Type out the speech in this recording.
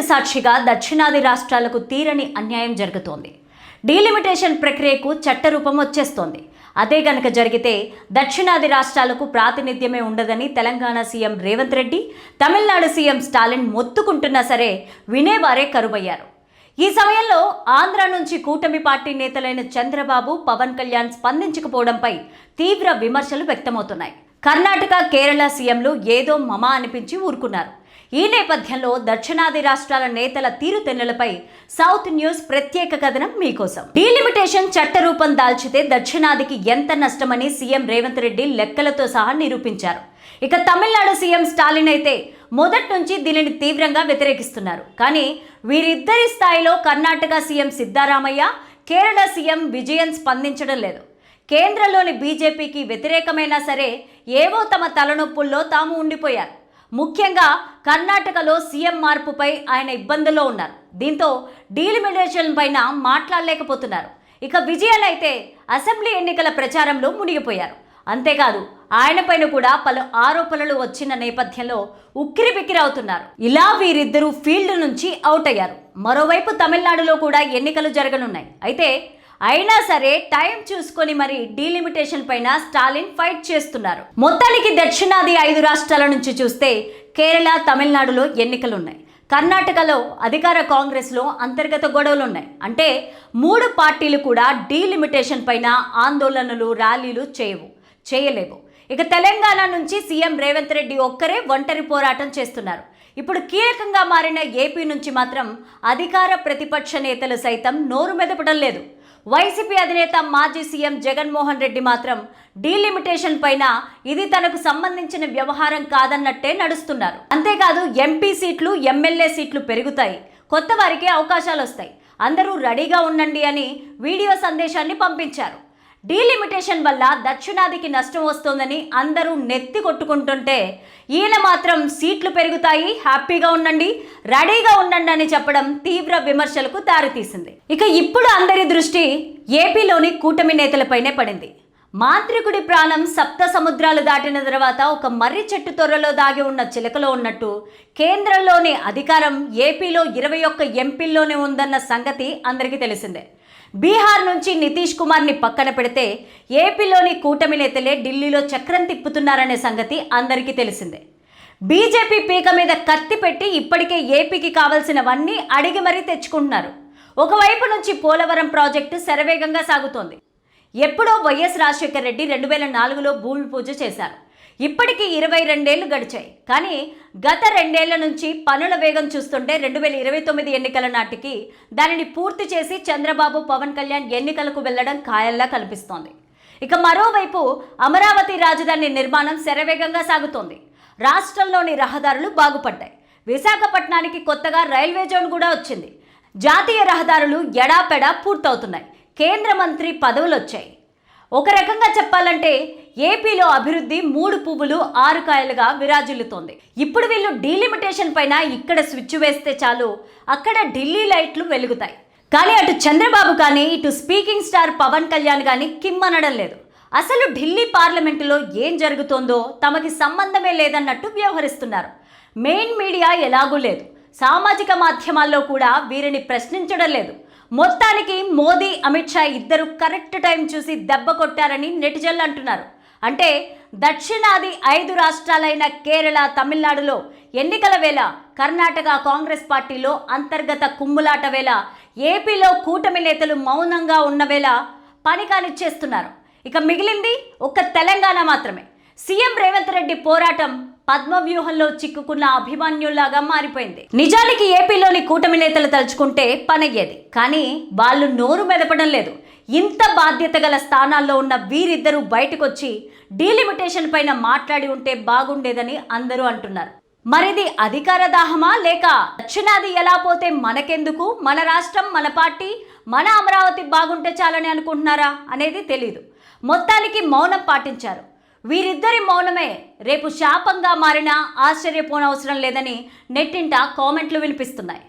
సాక్షిగా దక్షిణాది రాష్ట్రాలకు తీరని అన్యాయం జరుగుతోంది. డీలిమిటేషన్ ప్రక్రియకు చట్టరూపం వచ్చేస్తోంది. అదే గనక జరిగితే దక్షిణాది రాష్ట్రాలకు ప్రాతినిధ్యమే ఉండదని తెలంగాణ సీఎం రేవంత్ రెడ్డి, తమిళనాడు సీఎం స్టాలిన్ మొత్తుకుంటున్నా సరే వినేవారే కరువయ్యారు. ఈ సమయంలో ఆంధ్ర నుంచి కూటమి పార్టీ నేతలైన చంద్రబాబు, పవన్ కళ్యాణ్ స్పందించకపోవడంపై తీవ్ర విమర్శలు వ్యక్తమవుతున్నాయి. కర్ణాటక, కేరళ సీఎంలు ఏదో మమా అనిపించి ఊరుకున్నారు. ఈ నేపథ్యంలో దక్షిణాది రాష్ట్రాల నేతల తీరుతెన్నులపై సౌత్ న్యూస్ ప్రత్యేక కథనం మీకోసం. డీలిమిటేషన్ చట్టరూపం దాల్చితే దక్షిణాదికి ఎంత నష్టమని సీఎం రేవంత్ రెడ్డి లెక్కలతో సహా నిరూపించారు. ఇక తమిళనాడు సీఎం స్టాలిన్ అయితే మొదటి నుంచి దీనిని తీవ్రంగా వ్యతిరేకిస్తున్నారు. కానీ వీరిద్దరి స్థాయిలో కర్ణాటక సీఎం సిద్ధరామయ్య, కేరళ సీఎం విజయన్ స్పందించడం లేదు. కేంద్రంలోని బీజేపీకి వ్యతిరేకమైనా సరే ఏవో తమ తలనొప్పుల్లో తాము ఉండిపోయారు. ముఖ్యంగా కర్ణాటకలో సీఎం మార్పుపై ఆయన ఇబ్బందుల్లో ఉన్నారు. దీంతో డీలిమిటేషన్ పైన మాట్లాడలేకపోతున్నారు. ఇక విజయన్ అయితే అసెంబ్లీ ఎన్నికల ప్రచారంలో మునిగిపోయారు. అంతేకాదు ఆయన పైన కూడా పలు ఆరోపణలు వచ్చిన నేపథ్యంలో ఉక్కిరిబిక్కిరవుతున్నారు. ఇలా వీరిద్దరూ ఫీల్డ్ నుంచి అవుట్ అయ్యారు. మరోవైపు తమిళనాడులో కూడా ఎన్నికలు జరగనున్నాయి. అయినా సరే టైం చూసుకొని మరి డీలిమిటేషన్ పైన స్టాలిన్ ఫైట్ చేస్తున్నారు. మొత్తానికి దక్షిణాది 5 రాష్ట్రాల నుంచి చూస్తే కేరళ, తమిళనాడులో ఎన్నికలున్నాయి. కర్ణాటకలో అధికార కాంగ్రెస్లో అంతర్గత గొడవలున్నాయి. అంటే 3 పార్టీలు కూడా డీలిమిటేషన్ పైన ఆందోళనలు, ర్యాలీలు చేయలేవు. ఇక తెలంగాణ నుంచి సీఎం రేవంత్ రెడ్డి ఒక్కరే ఒంటరి పోరాటం చేస్తున్నారు. ఇప్పుడు కీలకంగా మారిన ఏపీ నుంచి మాత్రం అధికార ప్రతిపక్ష నేతలు సైతం నోరు మెదపడం లేదు. వైసీపీ అధినేత మాజీ సీఎం జగన్మోహన్ రెడ్డి మాత్రం డీలిమిటేషన్ పైన ఇది తనకు సంబంధించిన వ్యవహారం కాదన్నట్టే నడుస్తున్నారు. అంతేకాదు ఎంపీ సీట్లు, ఎమ్మెల్యే సీట్లు పెరుగుతాయి, కొత్త వారికి అవకాశాలు వస్తాయి, అందరూ రెడీగా ఉండండి అని వీడియో సందేశాన్ని పంపించారు. డీలిమిటేషన్ వల్ల దక్షిణాదికి నష్టం వస్తోందని అందరూ నెత్తి కొట్టుకుంటుంటే ఈయన మాత్రం సీట్లు పెరుగుతాయి, హ్యాపీగా ఉండండి, రెడీగా ఉండండి అని చెప్పడం తీవ్ర విమర్శలకు దారితీసింది. ఇక ఇప్పుడు అందరి దృష్టి ఏపీలోని కూటమి నేతలపైనే పడింది. మాంత్రికుడి ప్రాణం 7 సముద్రాలు దాటిన తర్వాత ఒక మర్రి చెట్టు తొర్రలో దాగి ఉన్న చిలకలో ఉన్నట్టు కేంద్రంలోని అధికారం ఏపీలో 21 ఎంపీల్లోనే ఉందన్న సంగతి అందరికీ తెలిసిందే. బీహార్ నుంచి నితీష్ కుమార్ని పక్కన పెడితే ఏపీలోని కూటమి నేతలే ఢిల్లీలో చక్రం తిప్పుతున్నారనే సంగతి అందరికీ తెలిసిందే. బీజేపీ పీక మీద కత్తి పెట్టి ఇప్పటికే ఏపీకి కావాల్సినవన్నీ అడిగి మరీ తెచ్చుకుంటున్నారు. ఒకవైపు నుంచి పోలవరం ప్రాజెక్టు శరవేగంగా సాగుతోంది. ఎప్పుడో వైఎస్ రాజశేఖర రెడ్డి 2004లో భూమి పూజ చేశారు. ఇప్పటికీ 22 ఏళ్లు గడిచాయి. కానీ గత 2 ఏళ్ల నుంచి పనుల వేగం చూస్తుంటే 2029 ఎన్నికల నాటికి దానిని పూర్తి చేసి చంద్రబాబు, పవన్ కళ్యాణ్ ఎన్నికలకు వెళ్లడం ఖాయంలా కనిపిస్తోంది. ఇక మరోవైపు అమరావతి రాజధాని నిర్మాణం శరవేగంగా సాగుతోంది. రాష్ట్రంలోని రహదారులు బాగుపడ్డాయి. విశాఖపట్నానికి కొత్తగా రైల్వే జోన్ కూడా వచ్చింది. జాతీయ రహదారులు ఎడాపెడా పూర్తవుతున్నాయి. కేంద్ర మంత్రి పదవులు వచ్చాయి. ఒక రకంగా చెప్పాలంటే ఏపీలో అభివృద్ధి 3 పువ్వులు 6 కాయలుగా విరాజిల్లుతోంది. ఇప్పుడు వీళ్ళు డీలిమిటేషన్ పైన ఇక్కడ స్విచ్ వేస్తే చాలు, అక్కడ ఢిల్లీ లైట్లు వెలుగుతాయి. కానీ అటు చంద్రబాబు కానీ, ఇటు స్పీకింగ్ స్టార్ పవన్ కళ్యాణ్ కానీ కిమ్మనడం లేదు. అసలు ఢిల్లీ పార్లమెంటులో ఏం జరుగుతోందో తమకి సంబంధమే లేదన్నట్టు వ్యవహరిస్తున్నారు. మెయిన్ మీడియా ఎలాగూ లేదు, సామాజిక మాధ్యమాల్లో కూడా వీరిని ప్రశ్నించడం లేదు. మొత్తానికి మోదీ, అమిత్ షా ఇద్దరు కరెక్ట్ టైం చూసి దెబ్బ కొట్టారని నెటిజన్లు అంటున్నారు. అంటే దక్షిణాది 5 రాష్ట్రాలైన కేరళ, తమిళనాడులో ఎన్నికల వేళ, కర్ణాటక కాంగ్రెస్ పార్టీలో అంతర్గత కుమ్ములాట వేళ, ఏపీలో కూటమి నేతలు మౌనంగా ఉన్న వేళ పని కానిచ్చేస్తున్నారు. ఇక మిగిలింది ఒక్క తెలంగాణ మాత్రమే. సీఎం రేవంత్ రెడ్డి పోరాటం పద్మవ్యూహంలో చిక్కుకున్న అభిమన్యుల్లాగా మారిపోయింది. నిజానికి ఏపీలోని కూటమి నేతలు తలుచుకుంటే పనయ్యేది. కానీ వాళ్ళు నోరు మెదపడం లేదు. ఇంత బాధ్యత గల స్థానాల్లో ఉన్న వీరిద్దరూ బయటకొచ్చి డీలిమిటేషన్ పైన మాట్లాడి ఉంటే బాగుండేదని అందరూ అంటున్నారు. మరిది అధికార దాహమా, లేక దక్షిణాది ఎలా పోతే మనకెందుకు, మన రాష్ట్రం, మన పార్టీ, మన అమరావతి బాగుంటే చాలని అనుకుంటున్నారా అనేది తెలీదు. మొత్తానికి మౌనం పాటించారు. వీరిద్దరి మౌనమే రేపు శాపంగా మారినా ఆశ్చర్యపోనవసరం లేదని నెట్టింట కామెంట్లు వినిపిస్తున్నాయి.